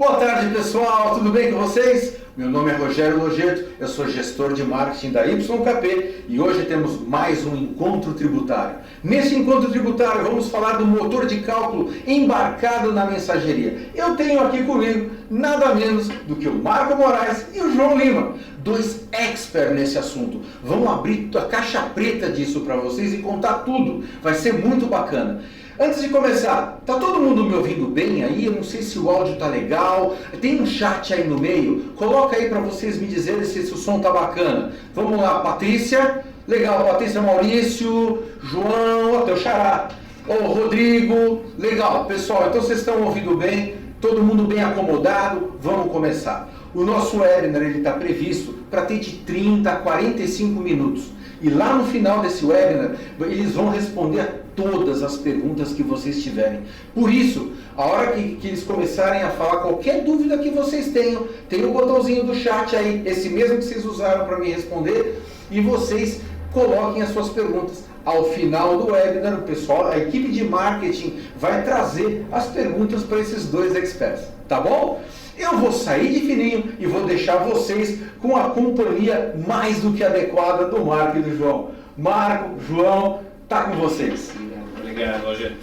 Boa tarde, pessoal, tudo bem com vocês? Meu nome é Rogério Logeto, eu sou gestor de marketing da YKP e hoje temos mais um encontro tributário. Nesse encontro tributário vamos falar do motor de cálculo embarcado na mensageria. Eu tenho aqui comigo nada menos do que o Marco Moraes e o João Lima, dois experts nesse assunto. Vamos abrir a caixa preta disso para vocês e contar tudo, vai ser muito bacana. Antes de começar, tá todo mundo me ouvindo bem aí? Eu não sei se o áudio tá legal. Tem um chat aí no meio. Coloca aí para vocês me dizerem se o som tá bacana. Vamos lá, Patrícia. Legal, Patrícia, Maurício, João, até o Xará. Ô, Rodrigo. Legal, pessoal. Então vocês estão ouvindo bem? Todo mundo bem acomodado? Vamos começar. O nosso webinar ele está previsto para ter de 30 a 45 minutos. E lá no final desse webinar, eles vão responder a todas as perguntas que vocês tiverem. Por isso, a hora que eles começarem a falar qualquer dúvida que vocês tenham, tem o botãozinho do chat aí, esse mesmo que vocês usaram para me responder, e vocês coloquem as suas perguntas. Ao final do webinar, o pessoal, a equipe de marketing vai trazer as perguntas para esses dois experts, tá bom? Eu vou sair de fininho e vou deixar vocês com a companhia mais do que adequada do Marco e do João. Marco, João, tá com vocês. Obrigado, Rogério.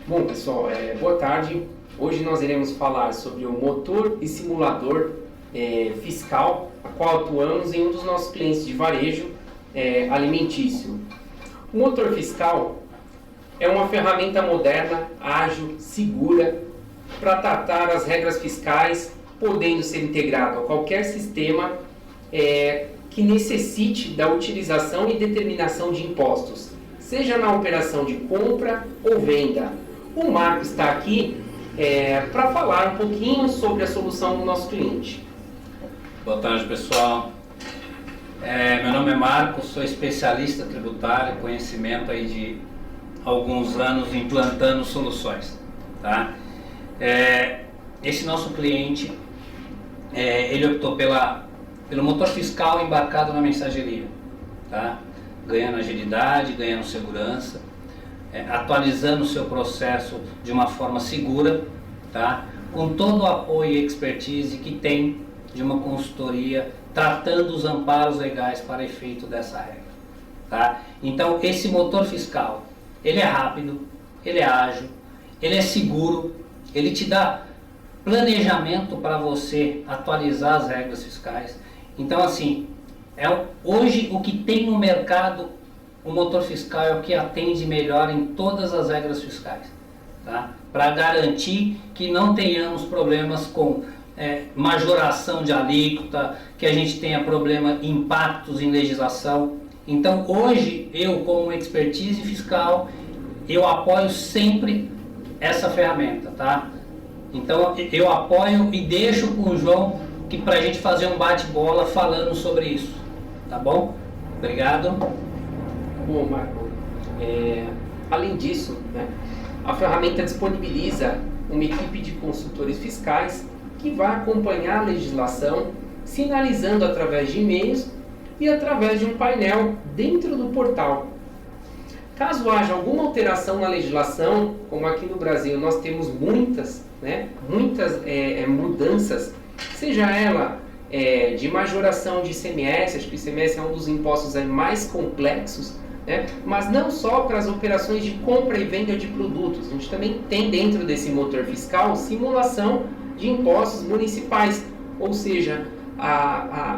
Bom, pessoal, boa tarde. Hoje nós iremos falar sobre o motor e simulador fiscal, a qual atuamos em um dos nossos clientes de varejo alimentício. O motor fiscal é uma ferramenta moderna, ágil, segura, para tratar as regras fiscais, podendo ser integrado a qualquer sistema que necessite da utilização e determinação de impostos, seja na operação de compra ou venda. O Marco está aqui para falar um pouquinho sobre a solução do nosso cliente. Boa tarde, pessoal. Meu nome é Marco, sou especialista tributário, conhecimento aí de alguns anos implantando soluções, tá? Esse nosso cliente, ele optou pelo motor fiscal embarcado na mensageria, tá? Ganhando agilidade, ganhando segurança, atualizando o seu processo de uma forma segura, tá? Com todo o apoio e expertise que tem de uma consultoria tratando os amparos legais para efeito dessa regra, tá? Então, esse motor fiscal, ele é rápido, ele é ágil, ele é seguro, ele te dá planejamento para você atualizar as regras fiscais. Então, assim, hoje o que tem no mercado, o motor fiscal é o que atende melhor em todas as regras fiscais, tá? Para garantir que não tenhamos problemas com majoração de alíquota, que a gente tenha impactos em legislação. Então, hoje, eu como expertise fiscal, eu apoio sempre essa ferramenta, tá? Então, eu apoio e deixo com o João para a gente fazer um bate-bola falando sobre isso, tá bom? Obrigado. Bom, Marco, além disso, né, a ferramenta disponibiliza uma equipe de consultores fiscais que vai acompanhar a legislação, sinalizando através de e-mails e através de um painel dentro do portal. Caso haja alguma alteração na legislação, como aqui no Brasil nós temos muitas mudanças, seja ela de majoração de ICMS, acho que o ICMS é um dos impostos mais complexos, né? Mas não só para as operações de compra e venda de produtos, a gente também tem dentro desse motor fiscal simulação de impostos municipais, ou seja,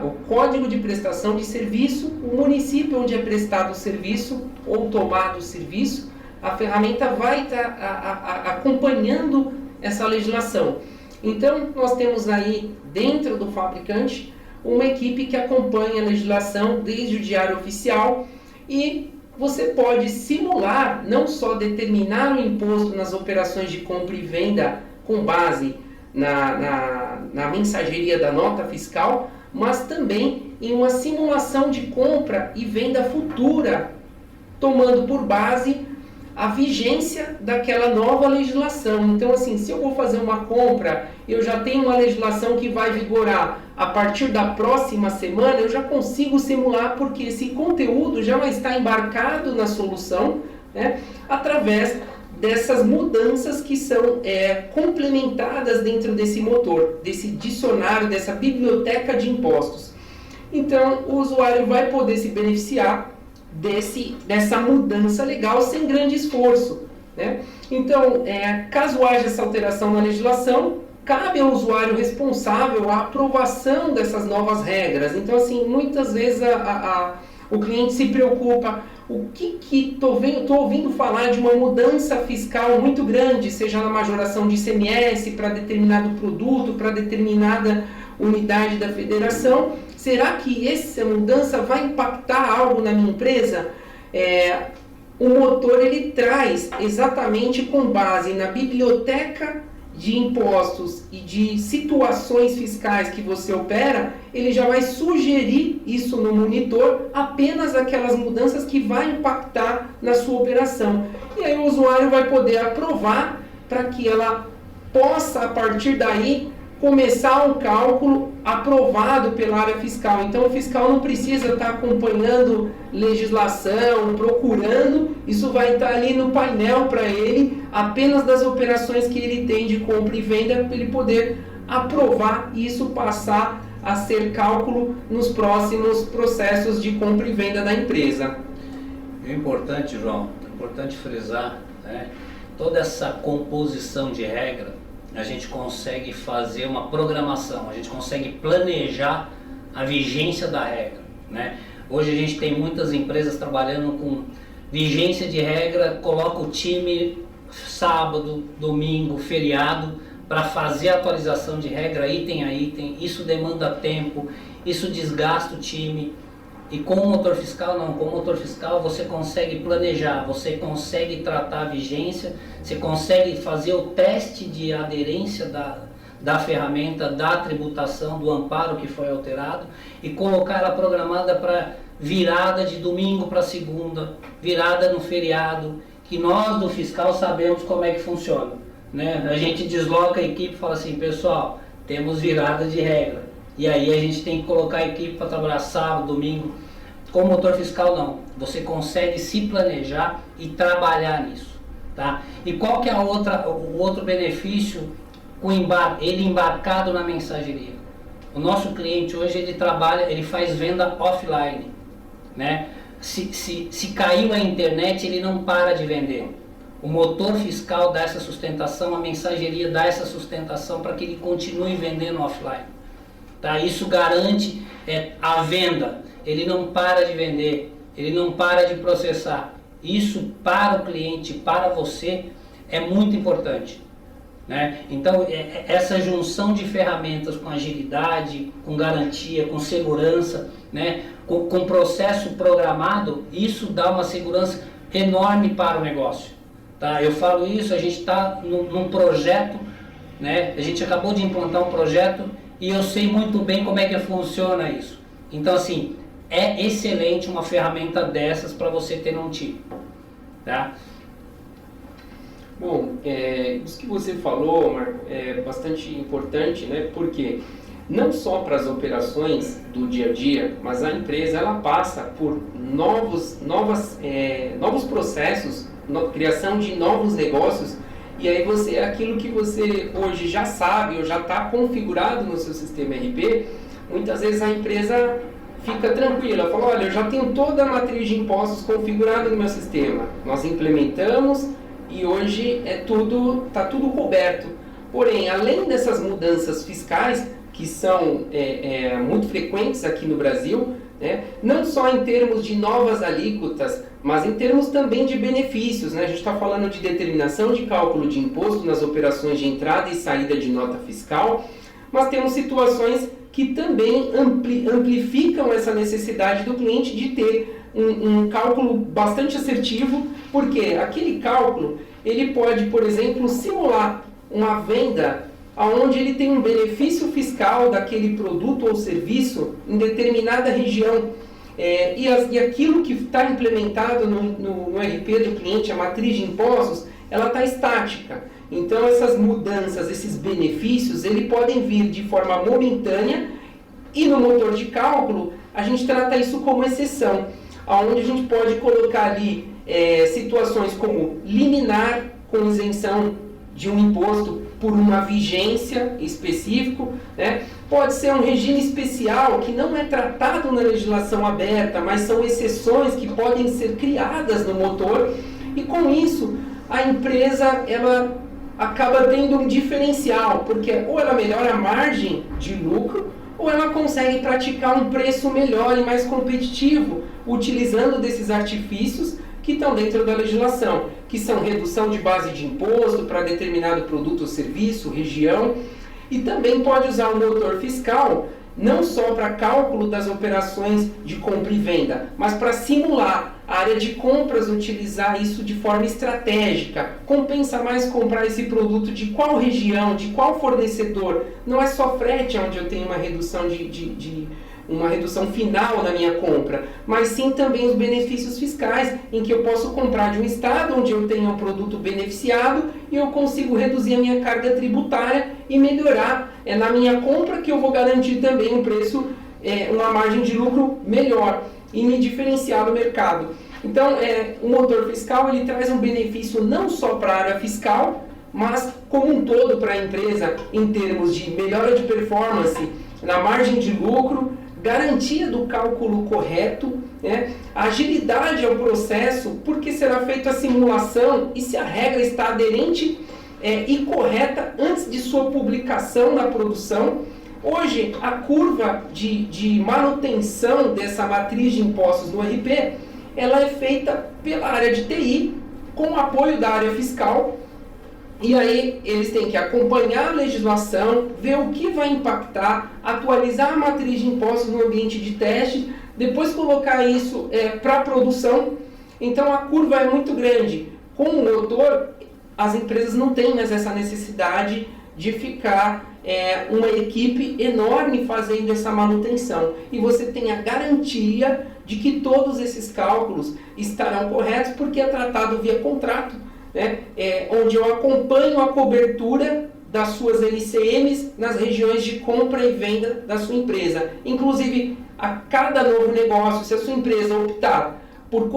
o código de prestação de serviço, o município onde é prestado o serviço ou tomado o serviço, a ferramenta vai estar acompanhando essa legislação. Então, nós temos aí dentro do fabricante uma equipe que acompanha a legislação desde o diário oficial e você pode simular, não só determinar o imposto nas operações de compra e venda com base na mensageria da nota fiscal, mas também em uma simulação de compra e venda futura, tomando por base a vigência daquela nova legislação. Então, assim, se eu vou fazer uma compra, eu já tenho uma legislação que vai vigorar a partir da próxima semana, eu já consigo simular, porque esse conteúdo já vai estar embarcado na solução, né, através dessas mudanças que são complementadas dentro desse motor, desse dicionário, dessa biblioteca de impostos. Então, o usuário vai poder se beneficiar dessa mudança legal sem grande esforço, né? Então, caso haja essa alteração na legislação, cabe ao usuário responsável a aprovação dessas novas regras. Então, assim, muitas vezes o cliente se preocupa, estou ouvindo falar de uma mudança fiscal muito grande, seja na majoração de ICMS para determinado produto, para determinada unidade da federação. Será que essa mudança vai impactar algo na minha empresa? O motor ele traz exatamente com base na biblioteca de impostos e de situações fiscais que você opera, ele já vai sugerir isso no monitor, apenas aquelas mudanças que vai impactar na sua operação. E aí o usuário vai poder aprovar para que ela possa, a partir daí, começar um cálculo aprovado pela área fiscal. Então o fiscal não precisa estar acompanhando legislação, procurando, isso vai estar ali no painel para ele, apenas das operações que ele tem de compra e venda, para ele poder aprovar e isso passar a ser cálculo nos próximos processos de compra e venda da empresa. É importante, João, é importante frisar, né? Toda essa composição de regra, a gente consegue fazer uma programação, a gente consegue planejar a vigência da regra, né? Hoje a gente tem muitas empresas trabalhando com vigência de regra, coloca o time sábado, domingo, feriado, para fazer a atualização de regra item a item. Isso demanda tempo, isso desgasta o time. E com o motor fiscal não, com o motor fiscal você consegue planejar, você consegue tratar a vigência, você consegue fazer o teste de aderência da ferramenta, da tributação, do amparo que foi alterado e colocar ela programada para virada de domingo para segunda, virada no feriado, que nós do fiscal sabemos como é que funciona, né? A gente desloca a equipe e fala assim, pessoal, temos virada de regra. E aí a gente tem que colocar a equipe para trabalhar sábado, domingo. Com o motor fiscal não, você consegue se planejar e trabalhar nisso, tá? E qual que é o outro benefício com ele embarcado na mensageria? O nosso cliente hoje ele faz venda offline, né? Se caiu a internet, ele não para de vender. O motor fiscal dá essa sustentação, a mensageria dá essa sustentação para que ele continue vendendo offline. Tá? Isso garante a venda, ele não para de vender, ele não para de processar. Isso para o cliente, para você, é muito importante, né? Então, essa junção de ferramentas com agilidade, com garantia, com segurança, né? com processo programado, isso dá uma segurança enorme para o negócio. Tá? Eu falo isso, a gente está num projeto, né? A gente acabou de implantar um projeto e eu sei muito bem como é que funciona isso. Então, assim, é excelente uma ferramenta dessas para você ter um time. Tá? Bom, isso que você falou, Marco, é bastante importante, né? Porque não só para as operações do dia a dia, mas a empresa ela passa por novos processos, criação de novos negócios. E aí aquilo que você hoje já sabe ou já está configurado no seu sistema RP, muitas vezes a empresa fica tranquila, fala, olha, eu já tenho toda a matriz de impostos configurada no meu sistema. Nós implementamos e hoje está tudo coberto. Porém, além dessas mudanças fiscais, que são muito frequentes aqui no Brasil, né, não só em termos de novas alíquotas, mas em termos também de benefícios, né? A gente está falando de determinação de cálculo de imposto nas operações de entrada e saída de nota fiscal, mas temos situações que também amplificam essa necessidade do cliente de ter um cálculo bastante assertivo, porque aquele cálculo ele pode, por exemplo, simular uma venda onde ele tem um benefício fiscal daquele produto ou serviço em determinada região. E aquilo que está implementado no RP do cliente, a matriz de impostos, ela está estática. Então essas mudanças, esses benefícios, eles podem vir de forma momentânea e no motor de cálculo a gente trata isso como exceção, onde a gente pode colocar ali situações como liminar com isenção de um imposto por uma vigência específico, né? Pode ser um regime especial que não é tratado na legislação aberta, mas são exceções que podem ser criadas no motor, e com isso a empresa ela acaba tendo um diferencial, porque ou ela melhora a margem de lucro, ou ela consegue praticar um preço melhor e mais competitivo, utilizando desses artifícios que estão dentro da legislação, que são redução de base de imposto para determinado produto ou serviço, região, e também pode usar o motor fiscal não só para cálculo das operações de compra e venda, mas para simular a área de compras, utilizar isso de forma estratégica. Compensa mais comprar esse produto de qual região, de qual fornecedor. Não é só frete onde eu tenho uma redução uma redução final na minha compra, mas sim também os benefícios fiscais, em que eu posso comprar de um estado onde eu tenho um produto beneficiado e eu consigo reduzir a minha carga tributária e melhorar na minha compra, que eu vou garantir também um preço, uma margem de lucro melhor e me diferenciar do mercado. Então, o motor fiscal ele traz um benefício não só para a área fiscal, mas como um todo para a empresa, em termos de melhora de performance, na margem de lucro, garantia do cálculo correto, né? Agilidade ao processo, porque será feita a simulação e se a regra está aderente e correta antes de sua publicação na produção. Hoje, a curva de manutenção dessa matriz de impostos no RP, ela é feita pela área de TI, com o apoio da área fiscal. E aí eles têm que acompanhar a legislação, ver o que vai impactar, atualizar a matriz de impostos no ambiente de teste, depois colocar isso para a produção. Então a curva é muito grande. Com o motor, as empresas não têm mais essa necessidade de ficar uma equipe enorme fazendo essa manutenção. E você tem a garantia de que todos esses cálculos estarão corretos, porque é tratado via contrato. Onde eu acompanho a cobertura das suas LCMs nas regiões de compra e venda da sua empresa. Inclusive, a cada novo negócio, se a sua empresa optar por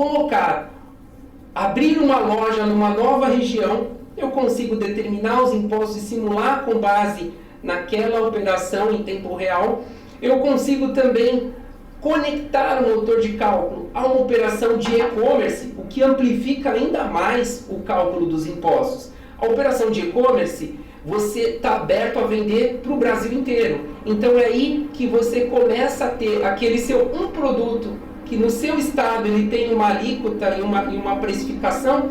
abrir uma loja numa nova região, eu consigo determinar os impostos e simular com base naquela operação em tempo real. Eu consigo também conectar o motor de cálculo a uma operação de e-commerce, o que amplifica ainda mais o cálculo dos impostos. A operação de e-commerce, você está aberto a vender para o Brasil inteiro. Então é aí que você começa a ter aquele seu produto, que no seu estado ele tem uma alíquota e uma precificação.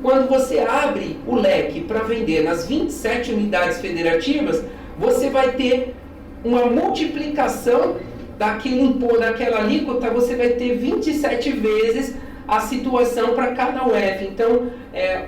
Quando você abre o leque para vender nas 27 unidades federativas, você vai ter uma multiplicação daquela alíquota, você vai ter 27 vezes a situação para cada UF. Então,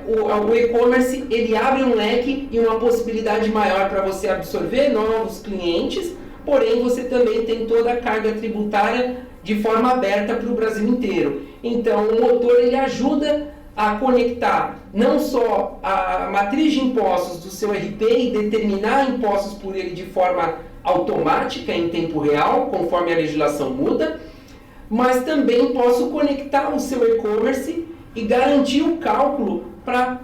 o e-commerce ele abre um leque e uma possibilidade maior para você absorver novos clientes, porém você também tem toda a carga tributária de forma aberta para o Brasil inteiro. Então, o motor ele ajuda a conectar não só a matriz de impostos do seu RP e determinar impostos por ele de forma automática em tempo real, conforme a legislação muda, mas também posso conectar o seu e-commerce e garantir o cálculo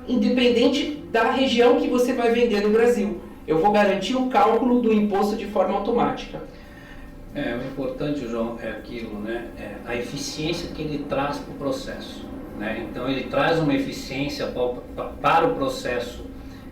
independente da região que você vai vender no Brasil. Eu vou garantir o cálculo do imposto de forma automática. O importante, João, é aquilo, né? A eficiência que ele traz para o processo, né? Então ele traz uma eficiência para o processo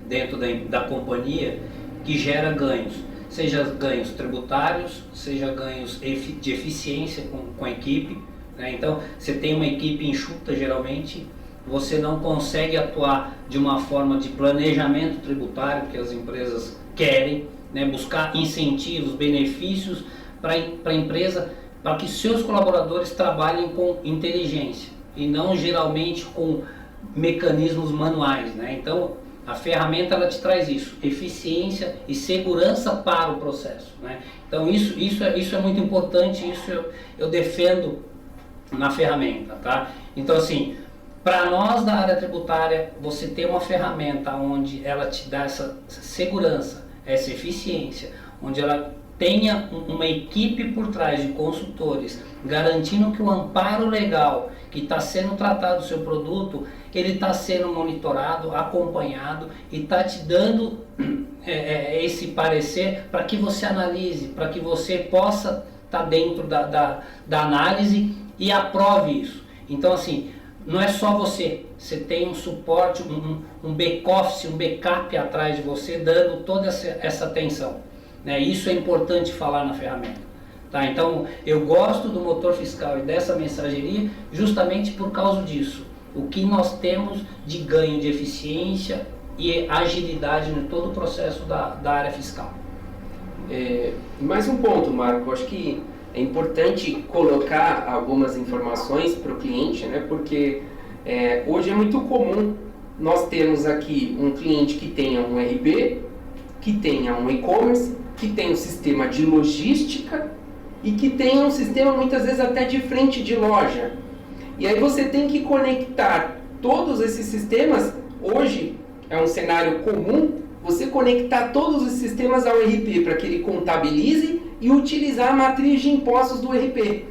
dentro da companhia que gera ganhos. Seja ganhos tributários, seja ganhos de eficiência com a equipe, né? Então, você tem uma equipe enxuta, geralmente, você não consegue atuar de uma forma de planejamento tributário que as empresas querem, né? Buscar incentivos, benefícios para a empresa, para que seus colaboradores trabalhem com inteligência e não geralmente com mecanismos manuais, né? Então, a ferramenta ela te traz isso, eficiência e segurança para o processo, né? Então isso é muito importante, isso eu defendo na ferramenta, tá? Então assim, para nós da área tributária, você ter uma ferramenta onde ela te dá essa segurança, essa eficiência, onde ela tenha uma equipe por trás de consultores, garantindo que o amparo legal que está sendo tratado do seu produto, ele está sendo monitorado, acompanhado e está te dando esse parecer para que você analise, para que você possa estar dentro da análise e aprove isso. Então, assim, não é só você tem um suporte, um back-office, um backup atrás de você, dando toda essa atenção. Né? Isso é importante falar na ferramenta. Tá? Então, eu gosto do motor fiscal e dessa mensageria justamente por causa disso. O que nós temos de ganho de eficiência e agilidade em todo o processo da área fiscal. Mais um ponto, Marco, acho que é importante colocar algumas informações para o cliente, né? Porque hoje é muito comum nós termos aqui um cliente que tenha um RP, que tenha um e-commerce, que tenha um sistema de logística e que tenha um sistema muitas vezes até de frente de loja. E aí você tem que conectar todos esses sistemas. Hoje é um cenário comum você conectar todos os sistemas ao RP para que ele contabilize e utilizar a matriz de impostos do RP.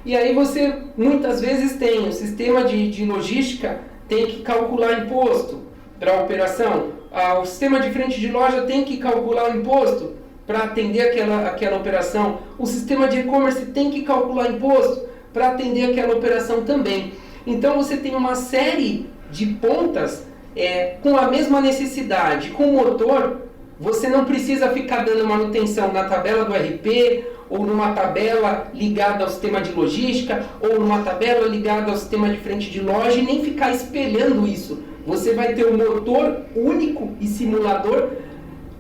E aí você muitas vezes tem o sistema de logística, tem que calcular imposto para a operação, o sistema de frente de loja tem que calcular o imposto para atender aquela operação, o sistema de e-commerce tem que calcular imposto para atender aquela operação também. Então você tem uma série de pontas com a mesma necessidade. Com o motor, você não precisa ficar dando manutenção na tabela do RP, ou numa tabela ligada ao sistema de logística, ou numa tabela ligada ao sistema de frente de loja, e nem ficar espelhando isso. Você vai ter um motor único e simulador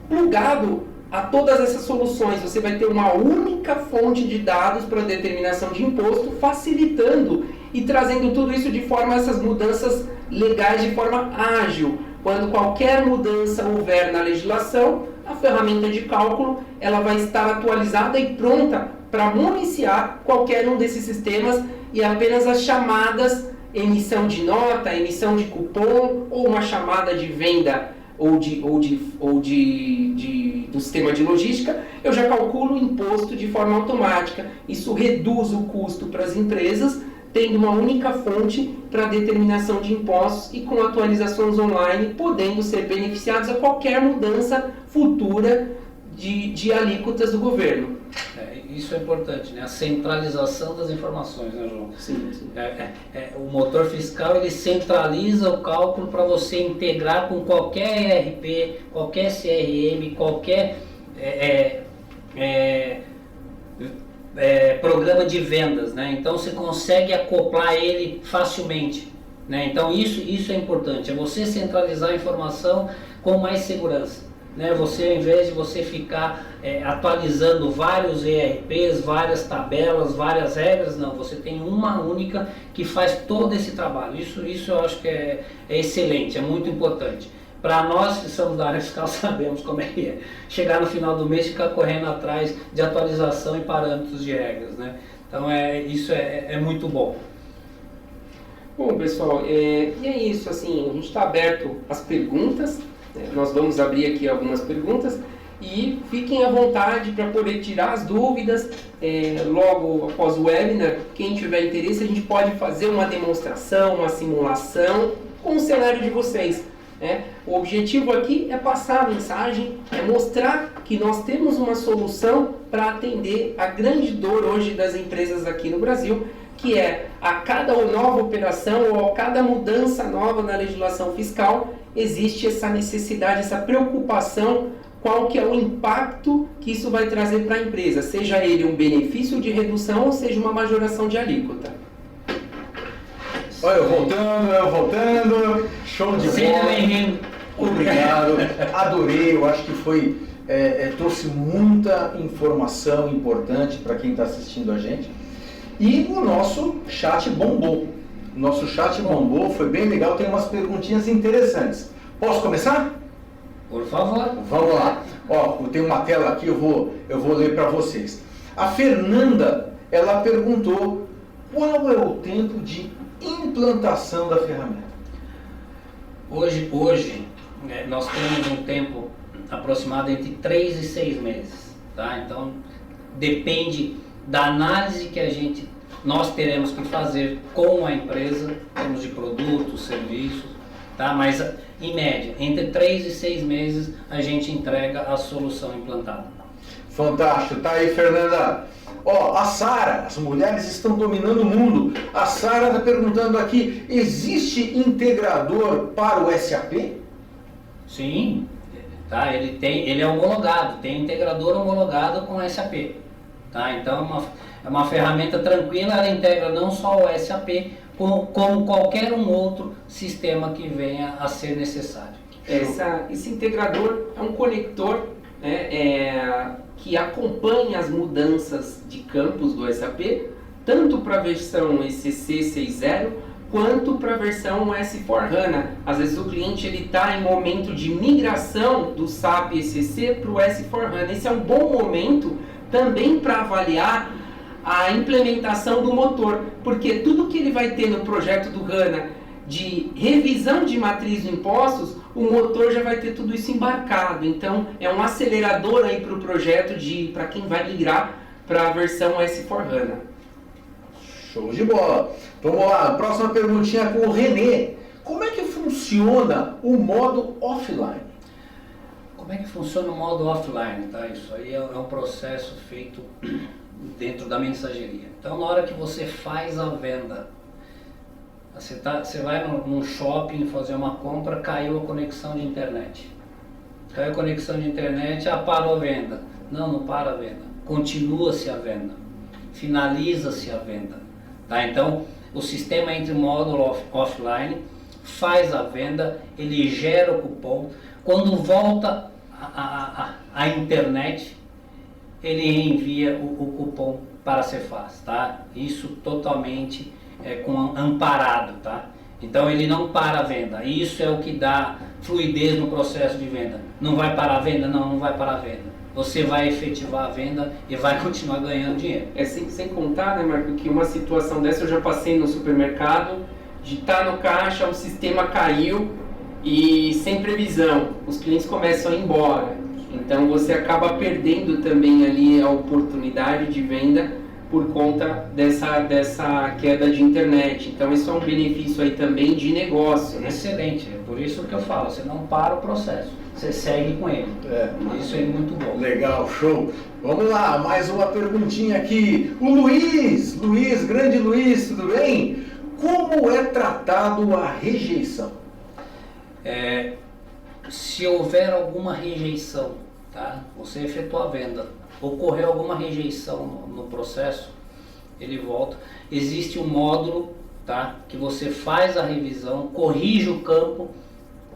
plugado a todas essas soluções. Você vai ter uma única fonte de dados para determinação de imposto, facilitando e trazendo tudo isso de forma, essas mudanças legais de forma ágil. Quando qualquer mudança houver na legislação, a ferramenta de cálculo ela vai estar atualizada e pronta para municiar qualquer um desses sistemas, e apenas as chamadas emissão de nota, emissão de cupom ou uma chamada de venda ou do sistema de logística, eu já calculo o imposto de forma automática. Isso reduz o custo para as empresas, tendo uma única fonte para determinação de impostos e com atualizações online, podendo ser beneficiados a qualquer mudança futura de alíquotas do governo. Isso é importante, né? A centralização das informações, né, João? Sim, sim. O motor fiscal, ele centraliza o cálculo para você integrar com qualquer ERP, qualquer CRM, qualquer programa de vendas, né? Então você consegue acoplar ele facilmente, né? Então isso é importante, é você centralizar a informação com mais segurança, né? Você, ao invés de você ficar atualizando vários ERPs, várias tabelas, várias regras, não, você tem uma única que faz todo esse trabalho. Isso eu acho que é excelente, é muito importante. Para nós que somos da área fiscal, sabemos como é que é. Chegar no final do mês e ficar correndo atrás de atualização e parâmetros de regras, né? Então isso é muito bom. Bom, pessoal, e é isso, assim, a gente está aberto às perguntas, né? Nós vamos abrir aqui algumas perguntas e fiquem à vontade para poder tirar as dúvidas. Logo após o webinar, quem tiver interesse, a gente pode fazer uma demonstração, uma simulação com o cenário de vocês. O objetivo aqui é passar a mensagem, é mostrar que nós temos uma solução para atender a grande dor hoje das empresas aqui no Brasil, que é a cada nova operação ou a cada mudança nova na legislação fiscal, existe essa necessidade, essa preocupação, qual que é o impacto que isso vai trazer para a empresa, seja ele um benefício de redução ou seja uma majoração de alíquota. Olha, eu voltando, show de bola. Obrigado, adorei, eu acho que foi, trouxe muita informação importante para quem está assistindo a gente. E o nosso chat bombou. O nosso chat bombou, foi bem legal, tem umas perguntinhas interessantes. Posso começar? Por favor. Vamos lá. Ó, eu tenho uma tela aqui, eu vou ler para vocês. A Fernanda, ela perguntou qual é o tempo de implantação da ferramenta. Hoje nós temos um tempo aproximado entre 3 e 6 meses. tá? Então depende da análise que nós teremos que fazer com a empresa, em termos de produtos, serviços, tá? Mas em média, entre 3 e 6 meses a gente entrega a solução implantada. Fantástico, tá aí, Fernanda. Ó, a Sara, as mulheres estão dominando o mundo. A Sara está perguntando aqui, existe integrador para o SAP? Sim, tá? Ele é homologado, tem integrador homologado com o SAP, tá? Então é uma ferramenta tranquila, ela integra não só o SAP, como qualquer outro sistema que venha a ser necessário. Esse integrador é um conector, né, que acompanha as mudanças de campos do SAP, tanto para a versão ECC 6.0 quanto para a versão S4HANA. Às vezes o cliente está em momento de migração do SAP ECC para o S4HANA. Esse é um bom momento também para avaliar a implementação do motor, porque tudo que ele vai ter no projeto do HANA de revisão de matriz de impostos, o motor já vai ter tudo isso embarcado. Então é um acelerador aí para o projeto para quem vai migrar para a versão S4HANA. Show de bola! Vamos lá, próxima perguntinha com o Renê. Como é que funciona o modo offline? Como é que funciona o modo offline? Tá? Isso aí é um processo feito dentro da mensageria. Então, na hora que você faz a venda, você vai num shopping fazer uma compra, caiu a conexão de internet. Caiu a conexão de internet, parou a venda. Não para a venda. Continua-se a venda. Finaliza-se a venda. Tá? Então, o sistema entra em módulo offline, faz a venda, ele gera o cupom. Quando volta a internet, ele reenvia o cupom para a Cefaz, tá? Isso totalmente amparado, tá? Então ele não para a venda. Isso é o que dá fluidez no processo de venda. Não vai parar a venda? Não vai parar a venda. Você vai efetivar a venda e vai continuar ganhando dinheiro. Sem contar, né, Marco, que uma situação dessa eu já passei no supermercado, de estar no caixa, o sistema caiu e sem previsão, os clientes começam a ir embora. Então você acaba perdendo também ali a oportunidade de venda por conta dessa queda de internet. Então isso é um benefício aí também de negócio, né? Excelente, é por isso que eu falo, você não para o processo, você segue com ele. Isso é muito bom. Legal, show. Vamos lá, mais uma perguntinha aqui. O Luiz, grande Luiz, tudo bem? Como é tratado a rejeição? Se houver alguma rejeição, tá? Você efetuou a venda, ocorreu alguma rejeição no processo, ele volta. Existe um módulo, tá? Que você faz a revisão, corrige o campo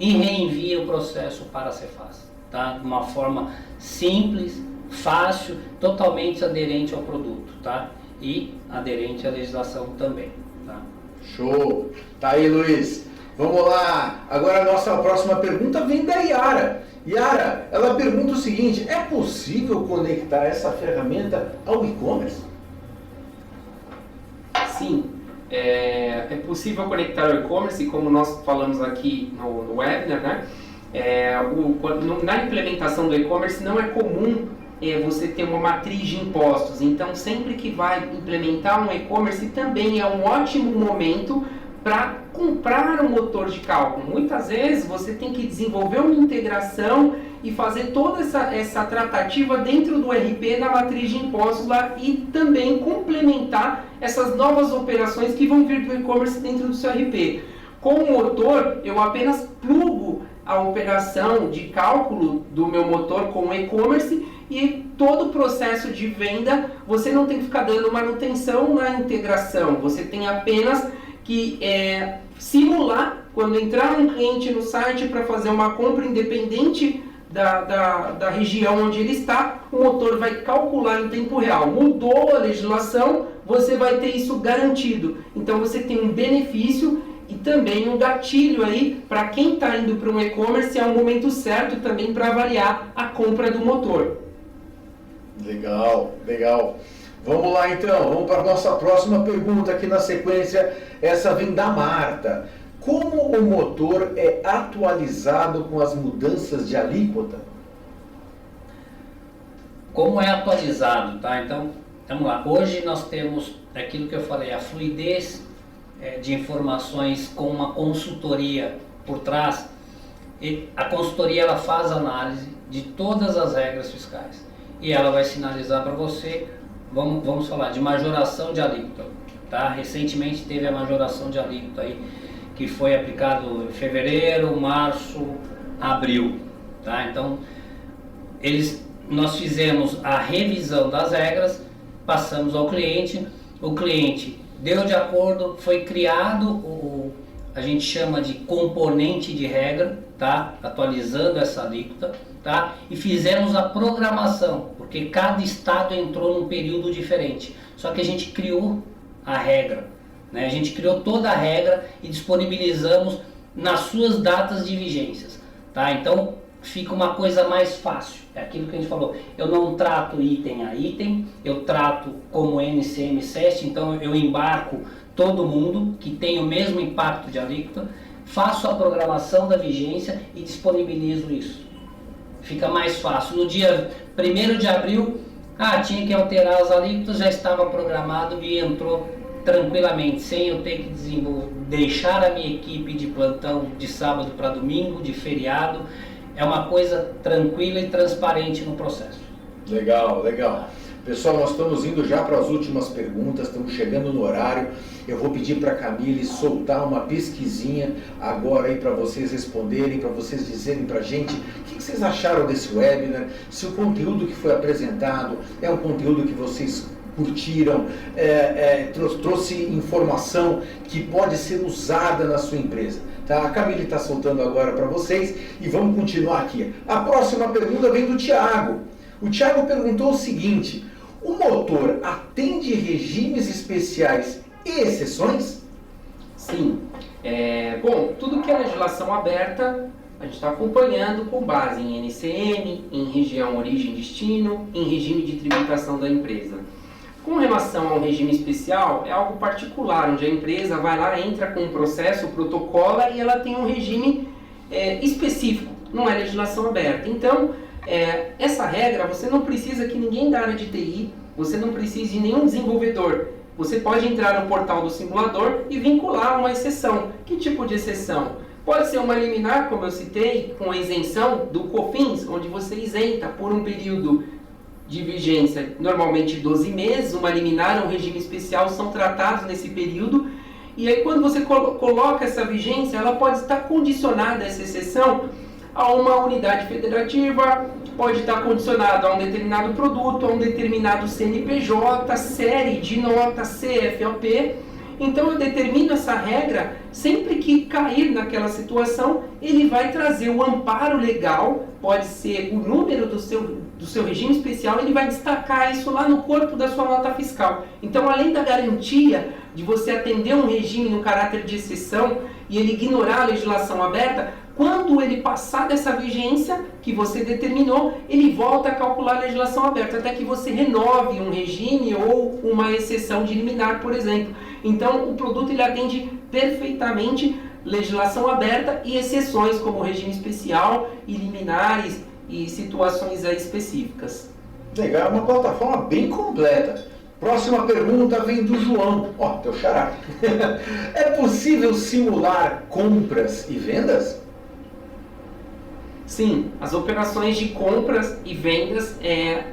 e reenvia o processo para a Cefaz, tá? De uma forma simples, fácil, totalmente aderente ao produto, tá? E aderente à legislação também, tá? Show! Tá aí, Luiz. Vamos lá. Agora a nossa próxima pergunta vem da Yara. Yara, ela pergunta o seguinte: é possível conectar essa ferramenta ao e-commerce? Sim, é possível conectar ao e-commerce, como nós falamos aqui no webinar, né? Na implementação do e-commerce não é comum você ter uma matriz de impostos. Então, sempre que vai implementar um e-commerce, também é um ótimo momento para comprar um motor de cálculo. Muitas vezes você tem que desenvolver uma integração e fazer toda essa tratativa dentro do RP na matriz de impostos lá e também complementar essas novas operações que vão vir do e-commerce dentro do seu RP. Com o motor, eu apenas plugo a operação de cálculo do meu motor com o e-commerce e todo o processo de venda você não tem que ficar dando manutenção na integração, você tem apenas que simular, quando entrar um cliente no site para fazer uma compra independente da região onde ele está, o motor vai calcular em tempo real. Mudou a legislação, você vai ter isso garantido. Então você tem um benefício e também um gatilho aí para quem está indo para um e-commerce, é o momento certo também para avaliar a compra do motor. Legal, legal. Vamos lá então, vamos para a nossa próxima pergunta aqui na sequência. Essa vem da Marta. Como o motor é atualizado com as mudanças de alíquota? como é atualizado, tá? Então, vamos lá. Hoje nós temos aquilo que eu falei, a fluidez de informações com uma consultoria por trás. E a consultoria ela faz análise de todas as regras fiscais e ela vai sinalizar para você, vamos falar de majoração de alíquota, tá? Recentemente teve a majoração de alíquota aí, que foi aplicado em fevereiro, março, abril, tá? Então, nós fizemos a revisão das regras, passamos ao cliente, o cliente deu de acordo, foi criado a gente chama de componente de regra, tá? Atualizando essa alíquota, tá? E fizemos a programação, porque cada estado entrou num período diferente. Só que a gente criou a regra, né? A gente criou toda a regra e disponibilizamos nas suas datas de vigências, tá? Então fica uma coisa mais fácil. É aquilo que a gente falou. Eu não trato item a item, eu trato como NCM SEST, então eu embarco todo mundo que tem o mesmo impacto de alíquota, faço a programação da vigência e disponibilizo isso. Fica mais fácil. No dia 1º de abril, tinha que alterar as alíquotas, já estava programado e entrou tranquilamente, sem eu ter que deixar a minha equipe de plantão de sábado para domingo, de feriado. É uma coisa tranquila e transparente no processo. Legal, legal. Pessoal, nós estamos indo já para as últimas perguntas, estamos chegando no horário. Eu vou pedir para a Camille soltar uma pesquisinha agora aí para vocês responderem, para vocês dizerem para a gente o que vocês acharam desse webinar, se o conteúdo que foi apresentado é um conteúdo que vocês curtiram, trouxe informação que pode ser usada na sua empresa. Tá? A Camille está soltando agora para vocês e vamos continuar aqui. A próxima pergunta vem do Thiago. O Thiago perguntou o seguinte: o motor atende regimes especiais e exceções? Sim. Bom, tudo que é legislação aberta, a gente está acompanhando com base em NCM, em região origem e destino, em regime de tributação da empresa. Com relação ao regime especial, é algo particular, onde a empresa vai lá, entra com um processo, protocola e ela tem um regime específico, não é legislação aberta. Então, essa regra, você não precisa que ninguém da área de TI, você não precisa de nenhum desenvolvedor. Você pode entrar no portal do simulador e vincular uma exceção. Que tipo de exceção? Pode ser uma liminar, como eu citei, com a isenção do COFINS, onde você isenta por um período de vigência, normalmente 12 meses, uma liminar, um regime especial são tratados nesse período. E aí quando você coloca essa vigência, ela pode estar condicionada, essa exceção, a uma unidade federativa, pode estar condicionado a um determinado produto, a um determinado CNPJ, série de nota, CFOP. Então eu determino essa regra, sempre que cair naquela situação, ele vai trazer o amparo legal, pode ser o número do seu regime especial, ele vai destacar isso lá no corpo da sua nota fiscal. Então, além da garantia de você atender um regime no caráter de exceção e ele ignorar a legislação aberta, quando ele passar dessa vigência que você determinou, ele volta a calcular a legislação aberta, até que você renove um regime ou uma exceção de liminar, por exemplo. Então, o produto ele atende perfeitamente legislação aberta e exceções, como regime especial e liminares e situações específicas. Legal, uma plataforma bem completa. Próxima pergunta vem do João. Teu xará. É possível simular compras e vendas? Sim, as operações de compras e vendas,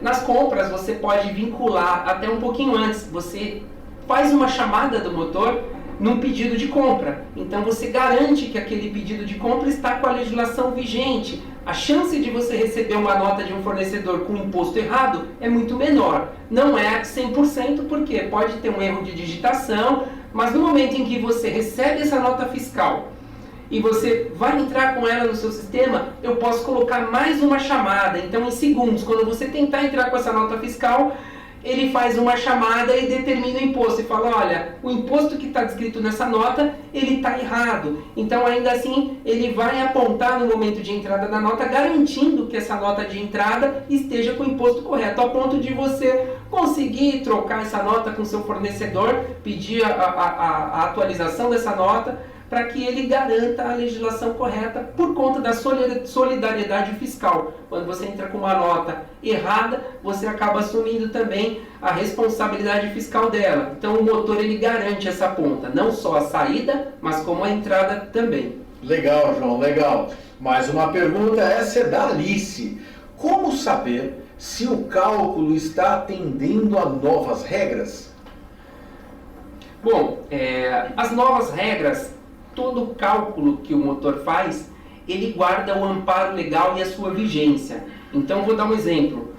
nas compras você pode vincular até um pouquinho antes, você faz uma chamada do motor num pedido de compra, então você garante que aquele pedido de compra está com a legislação vigente, a chance de você receber uma nota de um fornecedor com imposto errado é muito menor, não é 100% porque pode ter um erro de digitação, mas no momento em que você recebe essa nota fiscal e você vai entrar com ela no seu sistema, eu posso colocar mais uma chamada. Então, em segundos, quando você tentar entrar com essa nota fiscal, ele faz uma chamada e determina o imposto. E fala, olha, o imposto que está descrito nessa nota, ele está errado. Então, ainda assim, ele vai apontar no momento de entrada da nota, garantindo que essa nota de entrada esteja com o imposto correto, ao ponto de você conseguir trocar essa nota com seu fornecedor, pedir a atualização dessa nota, para que ele garanta a legislação correta por conta da solidariedade fiscal. Quando você entra com uma nota errada, você acaba assumindo também a responsabilidade fiscal dela. Então o motor ele garante essa ponta, não só a saída, mas como a entrada também. Legal, João, legal. Mais uma pergunta, essa é da Alice. Como saber se o cálculo está atendendo a novas regras? Bom, as novas regras, todo cálculo que o motor faz, ele guarda o amparo legal e a sua vigência. Então, vou dar um exemplo.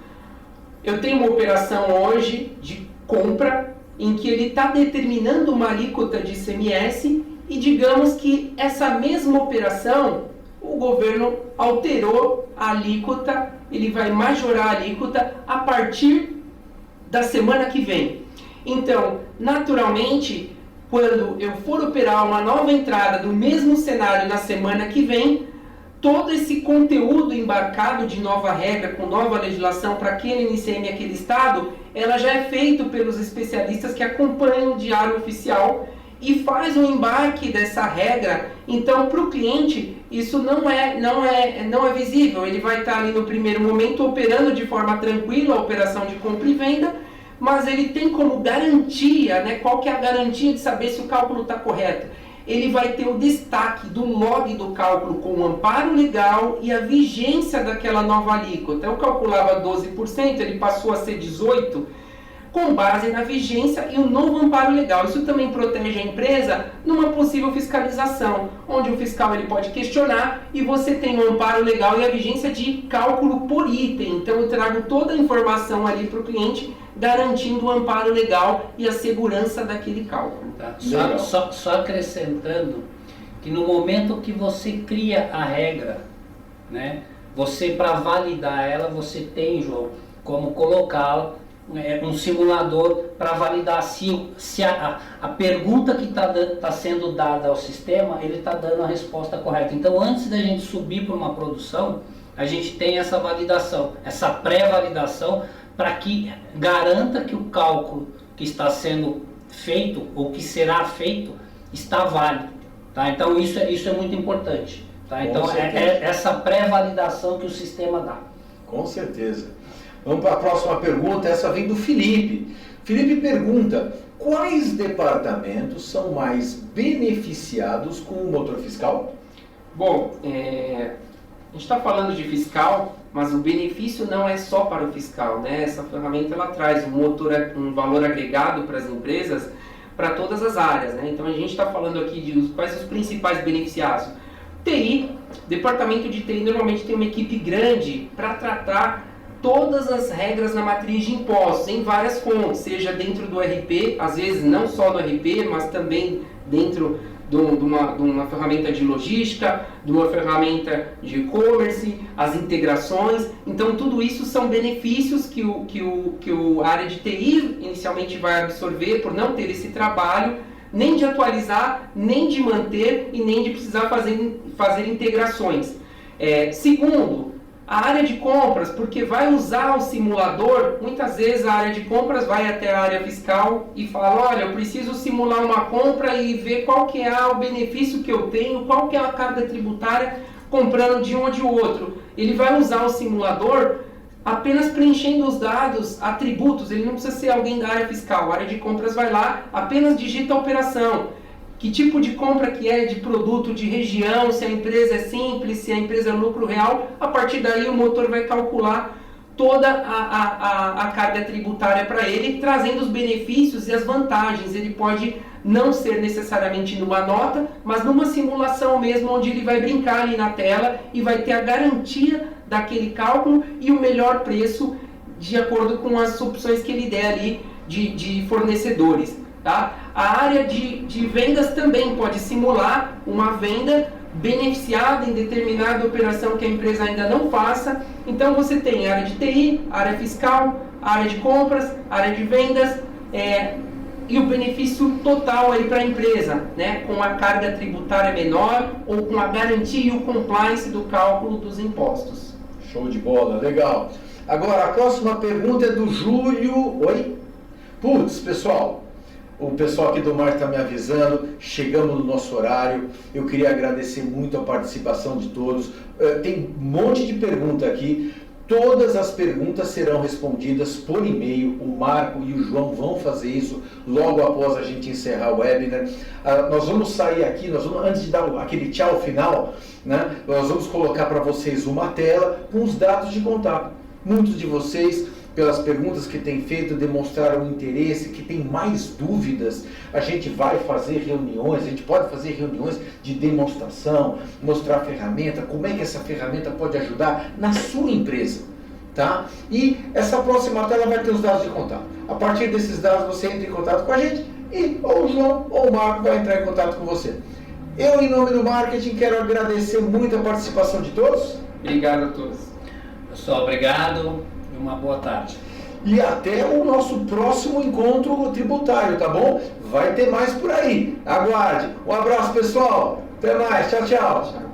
Eu tenho uma operação hoje de compra em que ele está determinando uma alíquota de ICMS e digamos que essa mesma operação, o governo alterou a alíquota, ele vai majorar a alíquota a partir da semana que vem. Então, naturalmente, quando eu for operar uma nova entrada do mesmo cenário na semana que vem, todo esse conteúdo embarcado de nova regra, com nova legislação para aquele NCM e aquele estado, ela já é feito pelos especialistas que acompanham o Diário Oficial e faz o embarque dessa regra. Então, para o cliente, isso não é visível. Ele vai estar ali no primeiro momento operando de forma tranquila a operação de compra e venda, mas ele tem como garantia, né, qual que é a garantia de saber se o cálculo está correto? Ele vai ter o destaque do log do cálculo com o amparo legal e a vigência daquela nova alíquota. Eu calculava 12%, ele passou a ser 18%, com base na vigência e o novo amparo legal. Isso também protege a empresa numa possível fiscalização, onde o fiscal ele pode questionar e você tem o amparo legal e a vigência de cálculo por item. Então eu trago toda a informação ali para o cliente, garantindo o amparo legal e a segurança daquele cálculo. Tá. Só acrescentando que no momento que você cria a regra, né, você, para validar ela, você tem, João, como colocá-la um simulador para validar se a pergunta que está sendo dada ao sistema, ele está dando a resposta correta. Então, antes da gente subir para uma produção, a gente tem essa validação, essa pré-validação, para que garanta que o cálculo que está sendo feito ou que será feito está válido. Tá? Então, isso é muito importante. Tá? Então, é essa pré-validação que o sistema dá. Com certeza. Vamos para a próxima pergunta, essa vem do Felipe. Felipe pergunta, quais departamentos são mais beneficiados com o motor fiscal? Bom, a gente está falando de fiscal, mas o benefício não é só para o fiscal, né? Essa ferramenta ela traz um valor agregado para as empresas, para todas as áreas, né? Então a gente está falando aqui de quais os principais beneficiados. TI, departamento de TI normalmente tem uma equipe grande para tratar todas as regras na matriz de impostos, em várias fontes, seja dentro do RP, às vezes não só do RP, mas também dentro de uma ferramenta de logística, de uma ferramenta de e-commerce, as integrações. Então tudo isso são benefícios que a área de TI inicialmente vai absorver por não ter esse trabalho, nem de atualizar, nem de manter e nem de precisar fazer integrações. Segundo, a área de compras, porque vai usar o simulador, muitas vezes a área de compras vai até a área fiscal e fala, olha, eu preciso simular uma compra e ver qual que é o benefício que eu tenho, qual que é a carga tributária comprando de um ou de outro. Ele vai usar o simulador apenas preenchendo os dados, atributos, ele não precisa ser alguém da área fiscal. A área de compras vai lá, apenas digita a operação. Que tipo de compra que é, de produto, de região, se a empresa é simples, se a empresa é lucro real, a partir daí o motor vai calcular toda a carga tributária para ele, trazendo os benefícios e as vantagens. Ele pode não ser necessariamente numa nota, mas numa simulação mesmo, onde ele vai brincar ali na tela e vai ter a garantia daquele cálculo e o melhor preço de acordo com as opções que ele der ali de fornecedores. Tá? A área de vendas também pode simular uma venda beneficiada em determinada operação que a empresa ainda não faça. Então você tem área de TI, área fiscal, área de compras, área de vendas e o benefício total aí para a empresa, né? Com a carga tributária menor ou com a garantia e o compliance do cálculo dos impostos. Show de bola, legal. Agora a próxima pergunta é do Júlio. Oi? Putz, pessoal. O pessoal aqui do marketing está me avisando, chegamos no nosso horário. Eu queria agradecer muito a participação de todos. Tem um monte de pergunta aqui. Todas as perguntas serão respondidas por e-mail. O Marco e o João vão fazer isso logo após a gente encerrar o webinar. Nós vamos sair aqui, antes de dar aquele tchau final, né, nós vamos colocar para vocês uma tela com os dados de contato. Muitos de vocês, pelas perguntas que têm feito, demonstraram interesse, que tem mais dúvidas. A gente vai fazer reuniões, a gente pode fazer reuniões de demonstração, mostrar a ferramenta, como é que essa ferramenta pode ajudar na sua empresa, tá? E essa próxima tela vai ter os dados de contato. A partir desses dados você entra em contato com a gente e ou o João ou o Marco vai entrar em contato com você. Eu, em nome do marketing, quero agradecer muito a participação de todos. Obrigado a todos. Pessoal, obrigado. Uma boa tarde. E até o nosso próximo encontro tributário, tá bom? Vai ter mais por aí. Aguarde. Um abraço, pessoal. Até mais. Tchau, tchau.